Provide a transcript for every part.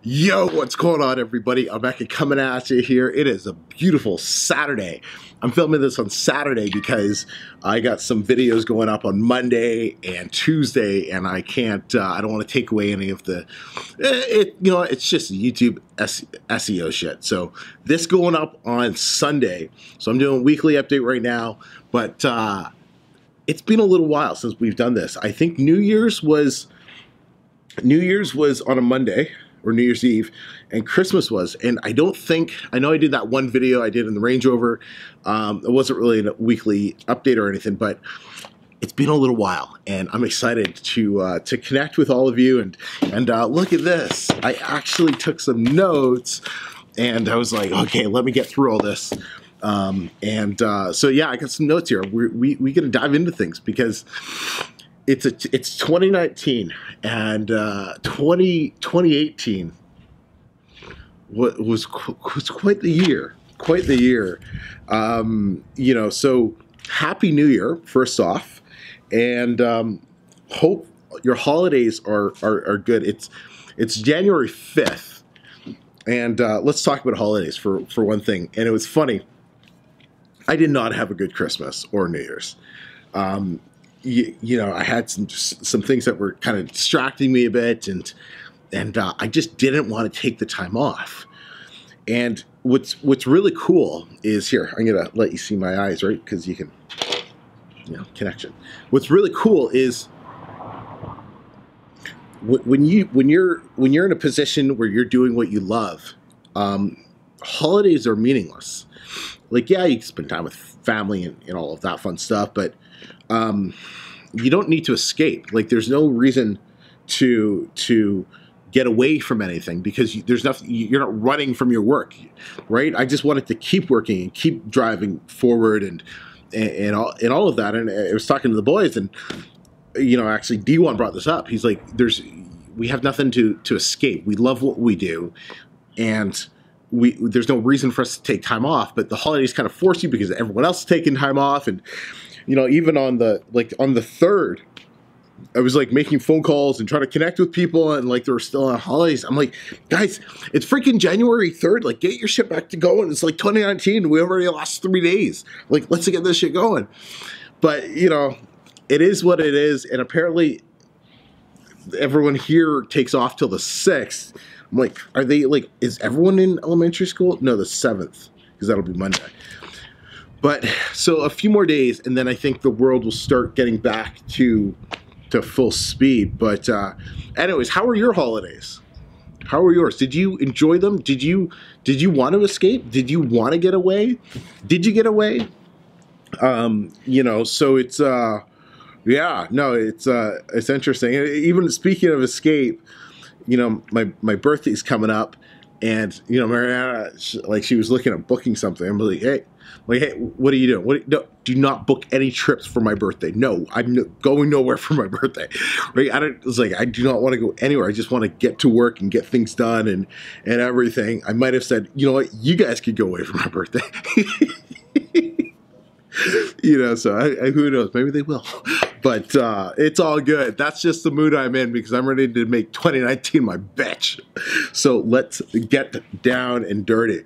Yo, what's going on, everybody? Emeka coming at you here. It is a beautiful Saturday. I'm filming this on Saturday because I got some videos going up on Monday and Tuesday, and I can't, I don't want to take away any of the, it's just YouTube SEO shit. So this going up on Sunday. So I'm doing a weekly update right now, but it's been a little while since we've done this. I think New Year's was on a Monday, or New Year's Eve, and Christmas was. And I know I did that one video I did in the Range Rover. It wasn't really a weekly update or anything, but it's been a little while, and I'm excited to connect with all of you. And look at this. I actually took some notes, and I was like, okay, let me get through all this. So yeah, I got some notes here. We gonna dive into things because it's 2019, and 2018 was quite the year. So Happy New Year, first off, and hope your holidays are good. It's January 5th, and let's talk about holidays for one thing. And it was funny, I did not have a good Christmas or New Year's. I had some things that were kind of distracting me a bit, and I just didn't want to take the time off. And what's really cool is, here, I'm gonna let you see my eyes, right? Because you can, connection. What's really cool is when you're in a position where you're doing what you love, holidays are meaningless. Like, yeah, you can spend time with family and all of that fun stuff, but you don't need to escape. Like, there's no reason to get away from anything, because there's nothing. You're not running from your work, right? I just wanted to keep working and keep driving forward and all of that. And I was talking to the boys, and actually D1 brought this up. He's like, we have nothing to escape. We love what we do, and there's no reason for us to take time off. But the holidays kind of force you, because everyone else is taking time off. And even on the 3rd, I was like making phone calls and trying to connect with people, and like they were still on holidays. I'm like, guys, it's freaking January 3rd. Like, get your shit back to going. It's like 2019. We already lost 3 days. Like, let's get this shit going. But it is what it is. And apparently everyone here takes off till the 6th. I'm like, are they like, is everyone in elementary school? No, the 7th, because that'll be Monday. But so a few more days, and then I think the world will start getting back to full speed. But anyways, how are your holidays? How are yours? Did you enjoy them? Did you want to escape? Did you want to get away? Did you get away? So it's it's interesting. Even speaking of escape, my birthday's coming up, and Mariana, she was looking at booking something. I'm like, hey, what are you doing? Do not book any trips for my birthday. No, I'm going nowhere for my birthday. Right? I do not want to go anywhere. I just want to get to work and get things done and everything. I might have said, you know what, you guys could go away for my birthday. So who knows? Maybe they will. But it's all good. That's just the mood I'm in, because I'm ready to make 2019 my bitch. So let's get down and dirty.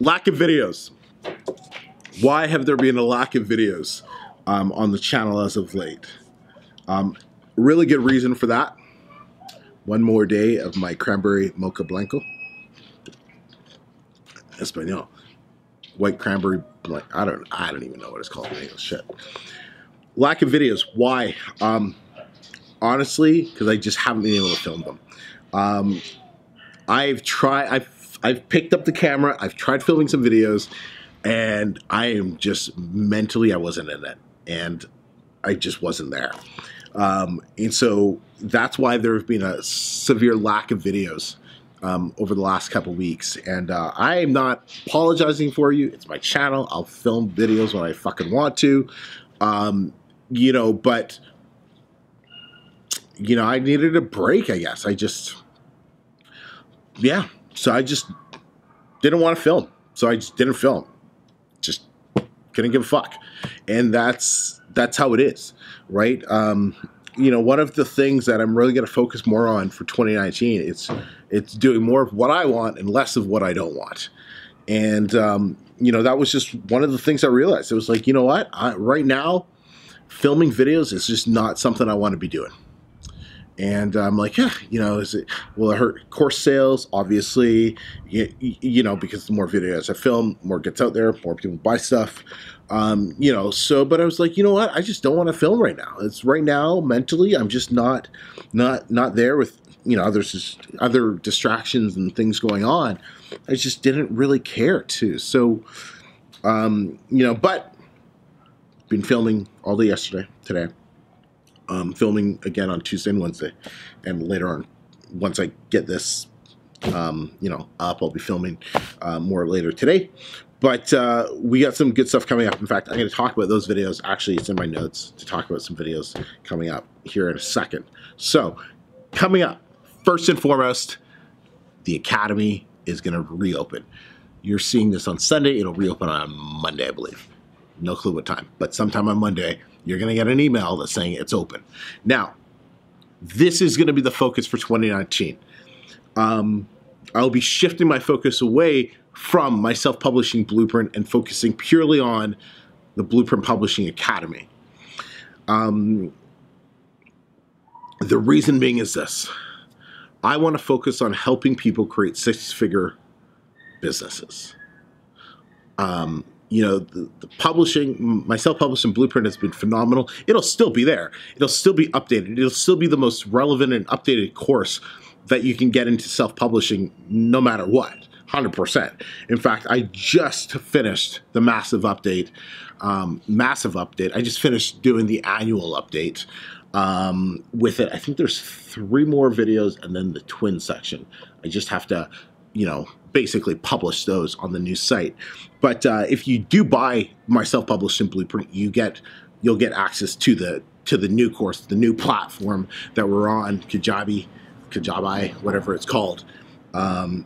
Lack of videos. Why have there been a lack of videos on the channel as of late? Really good reason for that. One more day of my cranberry mocha blanco. Espanol. White cranberry, I don't even know what it's called in English. Shit. Lack of videos. Why? Honestly, because I just haven't been able to film them. I've picked up the camera. I've tried filming some videos, and I am just mentally, I wasn't in it, and I just wasn't there. And so that's why there have been a severe lack of videos over the last couple weeks. And I am not apologizing for you. It's my channel. I'll film videos when I fucking want to. But I needed a break, I guess. So I just didn't want to film. So I just didn't film. Just couldn't give a fuck. And that's how it is, right? one of the things that I'm really going to focus more on for 2019, it's doing more of what I want and less of what I don't want. And, that was just one of the things I realized. It was like, you know what? Right now, filming videos is just not something I want to be doing. And I'm like, yeah, will it hurt course sales? Obviously, because the more videos I film, more gets out there, more people buy stuff. But I was like, you know what? I just don't want to film right now. It's right now mentally, I'm just not there with, other distractions and things going on. I just didn't really care to. So, but been filming all day yesterday, today. Filming again on Tuesday and Wednesday, and later on, once I get this, up, I'll be filming more later today. But we got some good stuff coming up. In fact, I'm going to talk about those videos. Actually, it's in my notes to talk about some videos coming up here in a second. So, coming up, first and foremost, the Academy is going to reopen. You're seeing this on Sunday. It'll reopen on Monday, I believe. No clue what time, but sometime on Monday, you're going to get an email that's saying it's open. Now, this is going to be the focus for 2019. I'll be shifting my focus away from my self-publishing blueprint and focusing purely on the Blueprint Publishing Academy. The reason being is this. I want to focus on helping people create six-figure businesses. The publishing, my self-publishing blueprint has been phenomenal. It'll still be there. It'll still be updated. It'll still be the most relevant and updated course that you can get into self-publishing no matter what, 100%. In fact, I just finished the massive update. I just finished doing the annual update with it. I think there's 3 more videos and then the twin section. I just have to, basically publish those on the new site. But if you do buy my self-publishing blueprint, you'll get access to the new course, the new platform that we're on, Kajabi, whatever it's called.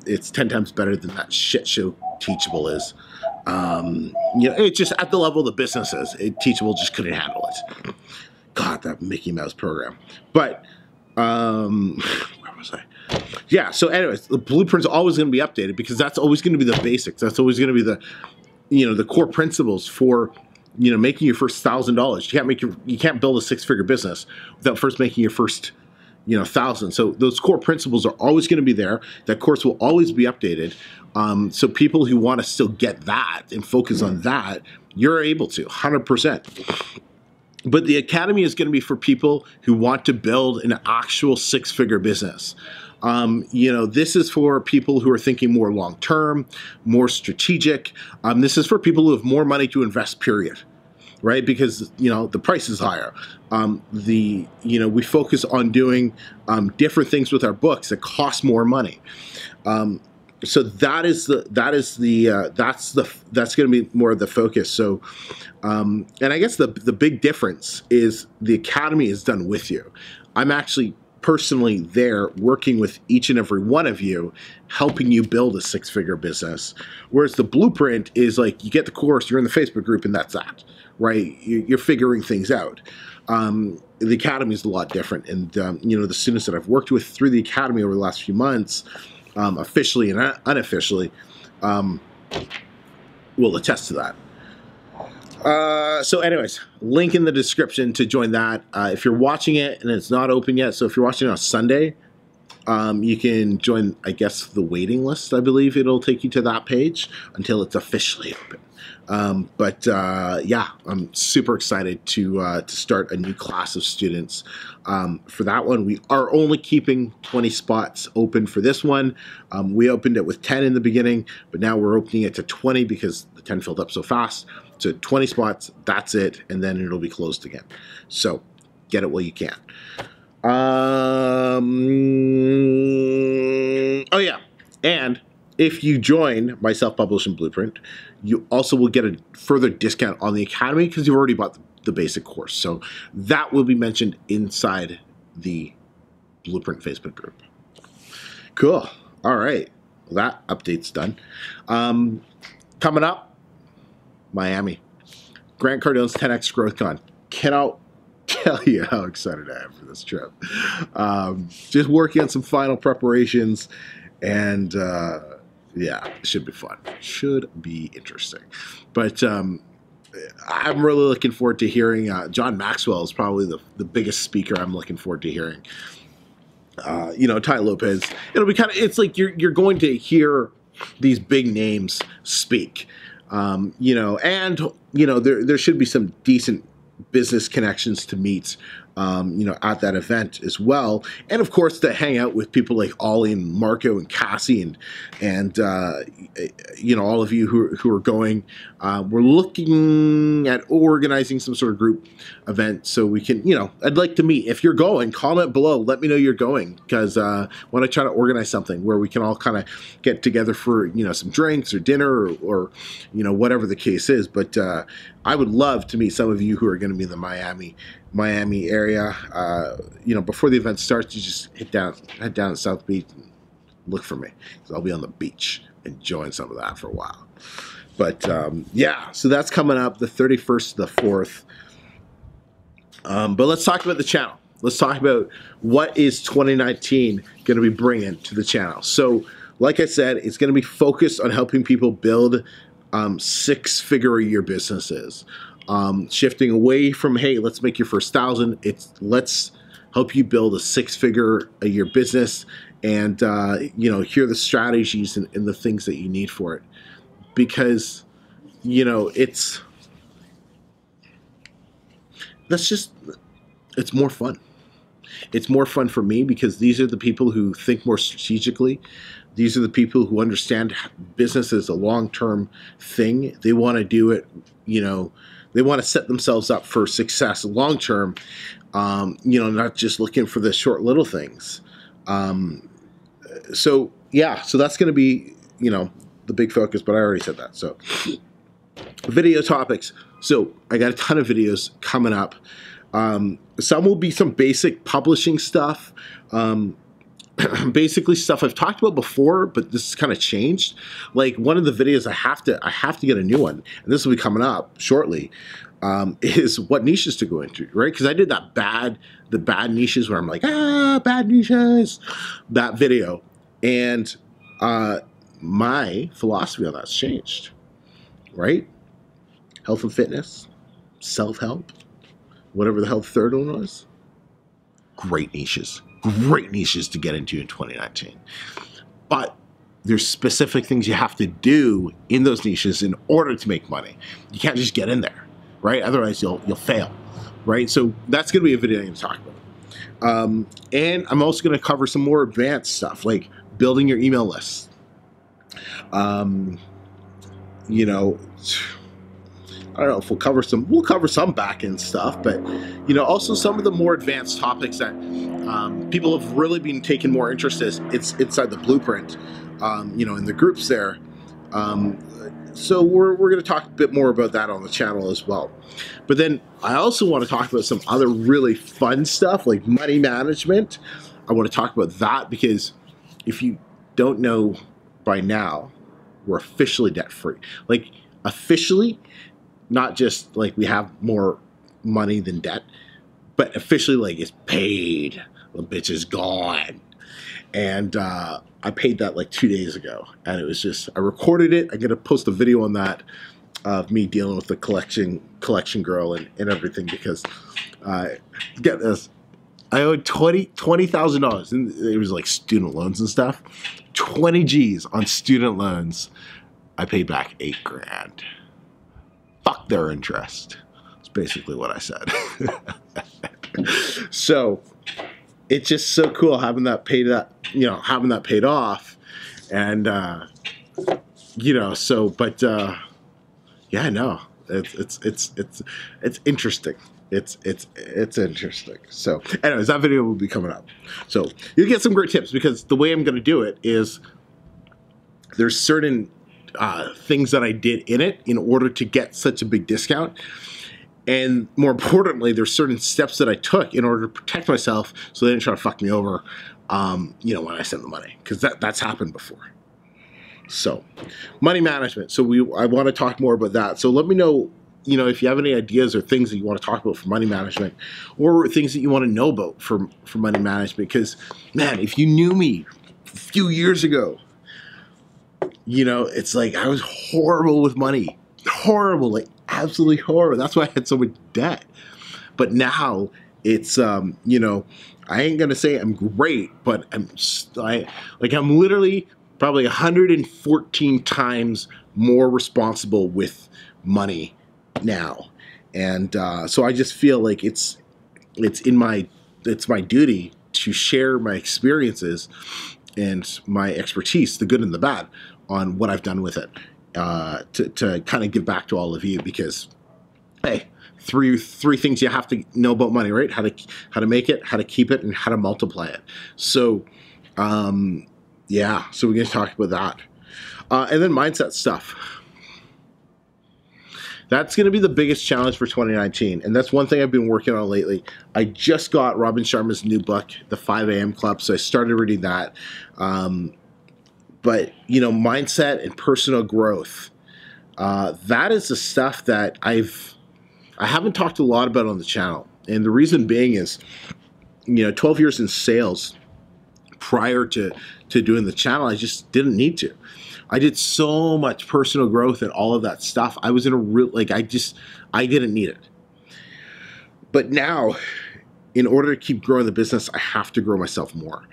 It's 10 times better than that shit show Teachable is. It's just at the level the business is. Teachable just couldn't handle it. God, that Mickey Mouse program. But where was I? Yeah, so anyways, the blueprint's always going to be updated because that's always going to be the basics. That's always going to be the core principles for, making your first $1,000. You can't build a 6-figure business without first making your first, 1,000. So those core principles are always going to be there. That course will always be updated. So people who want to still get that and focus on that, you're able to, 100%. But the Academy is going to be for people who want to build an actual 6-figure business. This is for people who are thinking more long-term, more strategic. This is for people who have more money to invest, period. Right? Because, the price is higher. We focus on doing different things with our books that cost more money. So that's going to be more of the focus. So, and I guess the big difference is the Academy is done with you. I'm actually personally there working with each and every one of you, helping you build a 6-figure business. Whereas the blueprint is like, you get the course, you're in the Facebook group, and that's that, right? You're figuring things out. The Academy is a lot different. And, the students that I've worked with through the Academy over the last few months, officially and unofficially, will attest to that. So anyways, link in the description to join that. If you're watching it and it's not open yet, so if you're watching it on Sunday, you can join, I guess, the waiting list. I believe it'll take you to that page until it's officially open. Yeah, I'm super excited to start a new class of students. For that one, we are only keeping 20 spots open for this one. We opened it with 10 in the beginning, but now we're opening it to 20 because the 10 filled up so fast. So 20 spots, that's it, and then it'll be closed again. So get it while you can. Oh yeah, and if you join my self-publishing blueprint, you also will get a further discount on the Academy because you've already bought the basic course. So that will be mentioned inside the Blueprint Facebook group. Cool. All right. Well, that update's done. Coming up, Miami. Grant Cardone's 10X GrowthCon. Cannot tell you how excited I am for this trip. Just working on some final preparations, and yeah, it should be fun. Should be interesting. But I'm really looking forward to hearing John Maxwell is probably the biggest speaker I'm looking forward to hearing. Ty Lopez. It'll be kind of, it's like you're going to hear these big names speak. And there should be some decent business connections to meet, at that event as well. And of course, to hang out with people like Ollie and Marco and Cassie and all of you who are going. We're looking at organizing some sort of group event so we can, I'd like to meet. If you're going, comment below. Let me know you're going, because I want to try to organize something where we can all kind of get together for, some drinks or dinner or whatever the case is. But I would love to meet some of you who are going to be in the Miami area. Before the event starts, you just head down to South Beach and look for me, because I'll be on the beach enjoying some of that for a while. But so that's coming up the 31st to the 4th. But let's talk about the channel. Let's talk about what is 2019 going to be bringing to the channel. So like I said, it's going to be focused on helping people build six-figure-a-year businesses. Shifting away from, hey, let's make your first 1,000. It's let's help you build a six-figure-a-year business, and hear the strategies and the things that you need for it. Because it's more fun. It's more fun for me because these are the people who think more strategically. These are the people who understand business as a long-term thing. They want to do it, they want to set themselves up for success long-term, not just looking for the short little things. So that's going to be, the big focus, but I already said that. So video topics. So I got a ton of videos coming up. Some will be some basic publishing stuff. Basically stuff I've talked about before, but this is kind of changed. Like one of the videos I have to get a new one, and this will be coming up shortly, is what niches to go into, right? Because I did the bad niches where I'm like, bad niches, that video. And my philosophy on that's changed, right? Health and fitness, self-help, whatever the hell the third one was. Great niches to get into in 2019. But there's specific things you have to do in those niches in order to make money. You can't just get in there, right? Otherwise you'll fail, right? So that's going to be a video I'm going to talk about. And I'm also going to cover some more advanced stuff like building your email list. I don't know if we'll cover some back-end stuff, but also some of the more advanced topics that people have really been taking more interest in. It's inside the blueprint, in the groups there. So we're going to talk a bit more about that on the channel as well. But then I also want to talk about some other really fun stuff like money management. I want to talk about that because if you don't know by now, we're officially debt-free. Like officially, not just like we have more money than debt, but officially like it's paid. The bitch is gone. And I paid that like 2 daas ago. And it was just, I recorded it. I'm going to post a video on that of me dealing with the collection girl and everything because, get this, I owed $20,000 and it was like student loans and stuff. 20 G's on student loans. I paid back $8,000. Fuck their interest. That's basically what I said. So it's just so cool having that paid off, and yeah, no, it's interesting. It's interesting. So anyways, that video will be coming up. So you'll get some great tips because the way I'm going to do it is there's certain things that I did in it in order to get such a big discount. And more importantly, there's certain steps that I took in order to protect myself so they didn't try to fuck me over, when I sent the money, because that's happened before. So money management. So I want to talk more about that. So let me know, you know, if you have any ideas or things that you want to talk about for money management, or things that you want to know about for money management, because man, if you knew me a few years ago, you know, it's like I was horrible with money, horrible, like absolutely horrible. That's why I had so much debt. But now it's, you know, I ain't gonna say I'm great, but I'm literally probably 114 times more responsible with money now, and so I just feel like it's my duty to share my experiences and my expertise, the good and the bad, on what I've done with it, to kind of give back to all of you, because hey, three things you have to know about money, right? How to make it, how to keep it, and how to multiply it. So yeah, so we're going to talk about that. And then mindset stuff. That's going to be the biggest challenge for 2019. And that's one thing I've been working on lately. I just got Robin Sharma's new book, The 5 a.m. Club. So I started reading that. But, you know, mindset and personal growth, that is the stuff that I haven't talked a lot about on the channel. And the reason being is, you know, 12 years in sales prior to doing the channel, I just didn't need to. I did so much personal growth and all of that stuff. I was in a real, like, I didn't need it. But now, in order to keep growing the business, I have to grow myself more.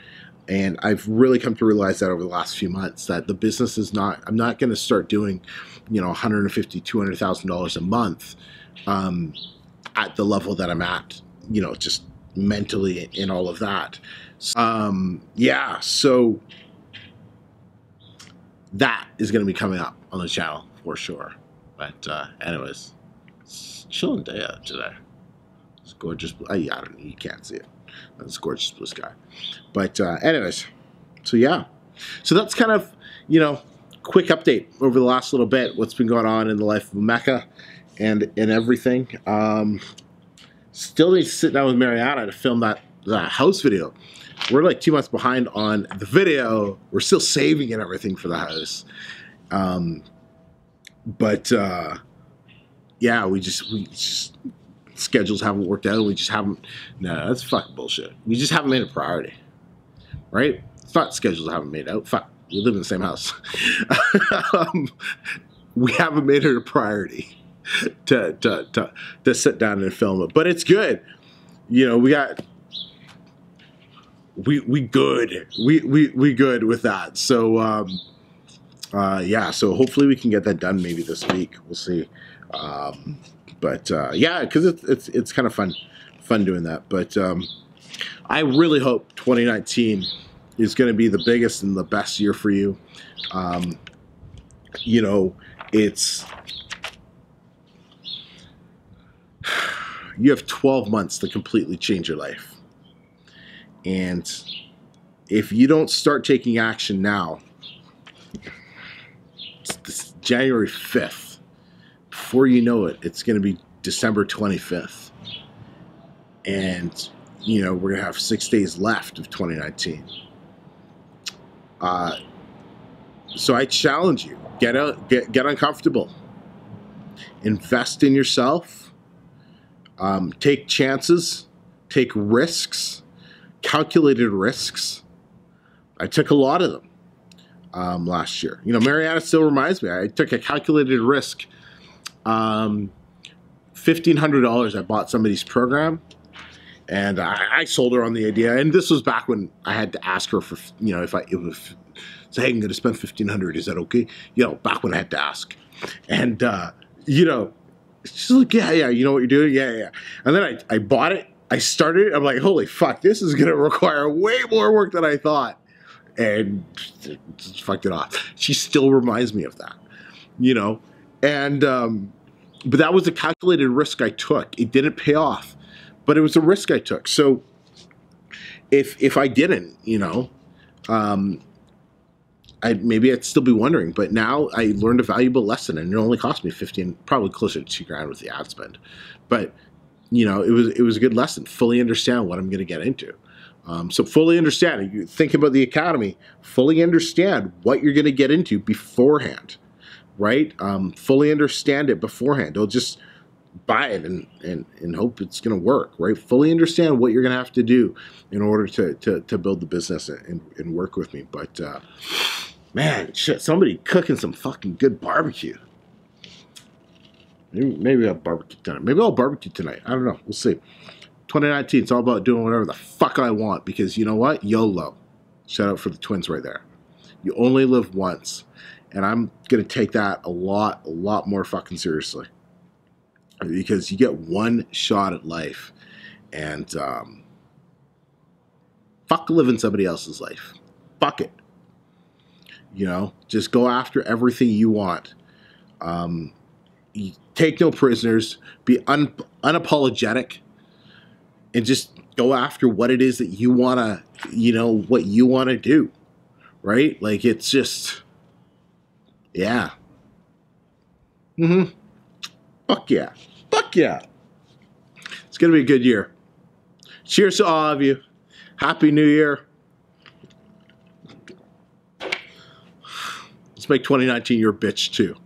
And I've really come to realize that over the last few months, that the business is not, I'm not going to start doing, you know, $150,000, $200,000 a month at the level that I'm at, you know, just mentally and all of that. Yeah, so that is going to be coming up on the channel for sure. But anyways, it's chilling day out today. It's gorgeous. I don't know, you can't see it. It's gorgeous blue sky. But anyways, so yeah. So that's kind of, you know, quick update over the last little bit, what's been going on in the life of Emeka and everything. Still need to sit down with Mariana to film that house video. We're like 2 months behind on the video. We're still saving and everything for the house. But yeah, we just schedules haven't worked out. We just haven't. No, that's fucking bullshit. We just haven't made it a priority, right? It's not schedules haven't made out. Fuck, we live in the same house. We haven't made it a priority to sit down and film it, but it's good. You know, we good with that. So yeah, so hopefully we can get that done maybe this week. We'll see. But yeah, because it's kind of fun doing that. But I really hope 2019 is going to be the biggest and the best year for you. You know, you have 12 months to completely change your life. And if you don't start taking action now, it's January 5th. Before you know it, it's going to be December 25th. And, you know, we're going to have 6 days left of 2019. So I challenge you, get uncomfortable. Invest in yourself. Take chances. Take risks. Calculated risks. I took a lot of them last year. You know, Mariana still reminds me, I took a calculated risk. $1,500 I bought somebody's program, and I sold her on the idea. And this was back when I had to ask her for, you know, if say, hey, I'm going to spend $1,500, is that okay? You know, back when I had to ask. And, you know, she's like, yeah, you know what you're doing? Yeah. And then I bought it. I started it. I'm like, holy fuck, this is going to require way more work than I thought. And just fucked it off. She still reminds me of that, you know. And, but that was a calculated risk I took. It didn't pay off, but it was a risk I took. So if I didn't, you know, maybe I'd still be wondering, but now I learned a valuable lesson, and it only cost me probably closer to $2,000 with the ad spend. But, you know, it was a good lesson. Fully understand what I'm going to get into. So fully understand. You think about the academy. Fully understand what you're going to get into beforehand, right? Fully understand it beforehand. Don't just buy it and hope it's going to work, right? Fully understand what you're going to have to do in order to build the business and work with me. But man, shit, somebody cooking some fucking good barbecue. Maybe I'll barbecue tonight. Maybe I'll barbecue tonight. I don't know. We'll see. 2019, it's all about doing whatever the fuck I want, because you know what? YOLO. Shout out for the twins right there. You only live once. And I'm going to take that a lot more fucking seriously. Because you get one shot at life. And fuck living somebody else's life. Fuck it. You know, just go after everything you want. You take no prisoners. Be unapologetic. And just go after what it is that you want to, you know, what you want to do. Right? Like, it's just, yeah. Fuck yeah. Fuck yeah. It's going to be a good year. Cheers to all of you. Happy New Year. Let's make 2019 your bitch too.